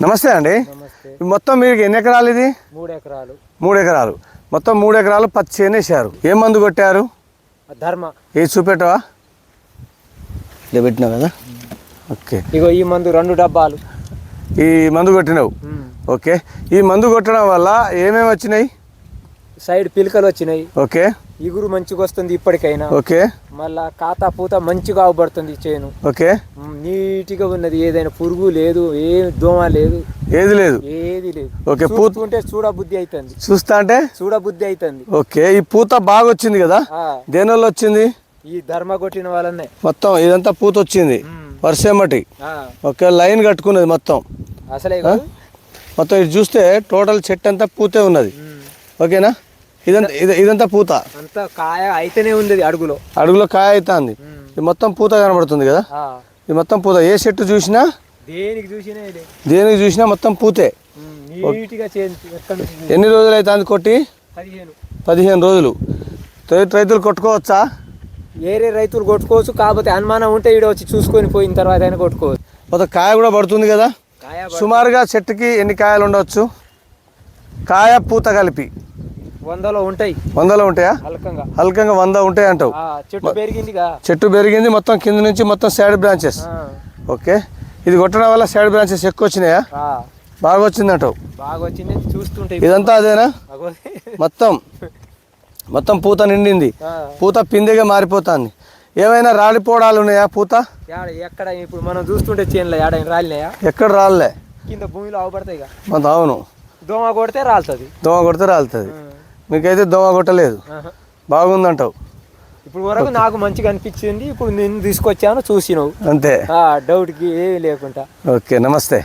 నమస్తే అండి. మొత్తం మీకు ఎన్ని ఎకరాలు ఇది? 3 ఎకరాలు. 3 ఎకరాలు. మొత్తం 3 ఎకరాలు పత్తి చేను వేసారు. ఏం మందు కొట్టారు? ధర్మ. ఏది చూపెట్టవా? ఇలా పెట్టినావు కదా. ఓకే, ఇగో ఈ మందు 2 డబ్బాలు. ఈ మందు కొట్టినావు. ఓకే, ఈ మందు కొట్టడం వల్ల ఏమేమి వచ్చినాయి? సైడ్ పిలకలు వచ్చినాయి. ఓకే, ఇగురు మంచిగా వస్తుంది ఇప్పటికైనా. ఓకే, మళ్ళా కాతా పూత మంచిగా అవబడుతుంది చేను. ఓకే, నీట్గా ఉన్నది. ఏదైనా పురుగు లేదు, ఏ దోమ లేదు, ఏది లేదు, ఏది లేదు. ఓకే, పూతుంటే చూడబుద్ధి అవుతుంది. చూస్తా అంటే చూడబుద్ధి అవుతుంది. ఓకే, ఈ పూత బాగా వచ్చింది కదా, దేనివల్ల వచ్చింది? ఈ ధర్మ కొట్టిన వాళ్ళనే మొత్తం ఇదంతా పూత వచ్చింది వర్షమటి. ఓకే, లైన్ కట్టుకున్నది మొత్తం. అసలే మొత్తం ఇది చూస్తే టోటల్ చెట్టు అంతా పూతే ఉన్నది. ఓకేనా? ఇదంతా పూత అంతా కాయ అయితేనే ఉంది. అడుగులో కాయ అవుతుంది. ఇది మొత్తం పూత కనబడుతుంది కదా. ఇది మొత్తం పూత. ఏ చెట్టు చూసినా దేనికి చూసినా మొత్తం పూతే. ఎన్ని రోజులు అవుతుంది కొట్టి? 15 రోజులు. రైతులు కొట్టుకోవచ్చా? వేరే రైతులు కొట్టుకోవచ్చు. కాకపోతే అనుమానం ఉంటే ఈడ వచ్చి చూసుకొని పోయిన తర్వాత అయినా కొట్టుకోవచ్చు. మొత్తం కాయ కూడా పడుతుంది కదా. సుమారుగా చెట్టుకి ఎన్ని కాయలు ఉండవచ్చు? కాయ పూత కలిపి 100లో ఉంటాయి. 100లో ఉంటాయా? హల్కంగా 100 ఉంటాయి అంటావు. చెట్టు పెరిగింది మొత్తం కింద నుంచి మొత్తం సైడ్ బ్రాంచెస్. ఓకే, ఇది కొట్టడం వల్ల సైడ్ బ్రాంచెస్ ఎక్కువ వచ్చినాయా? బాగా వచ్చింది అంటావు. బాగా వచ్చింది. చూస్తుంటే ఇదంతా అదేనా? మొత్తం పూత నిండింది. పూత పిందెగా మారిపోతుంది. ఏమైనా రాలిపోవడాలు ఉన్నాయా? పూత ఎక్కడ ఇప్పుడు మనం చూస్తుంటే చేనులో రాలినాయా? ఎక్కడ రాలే, కింద భూమిలో అవబడతాయి. అవును, దోమ కొడితే రాలుతుంది. మీకైతే దోమ కొట్టలేదు. బాగుందంటావు. ఇప్పుడు వరకు నాకు మంచిగా అనిపించింది. ఇప్పుడు నేను తీసుకొచ్చాను, చూసినావు అంతే. డౌట్కి ఏమి లేకుండా. ఓకే, నమస్తే.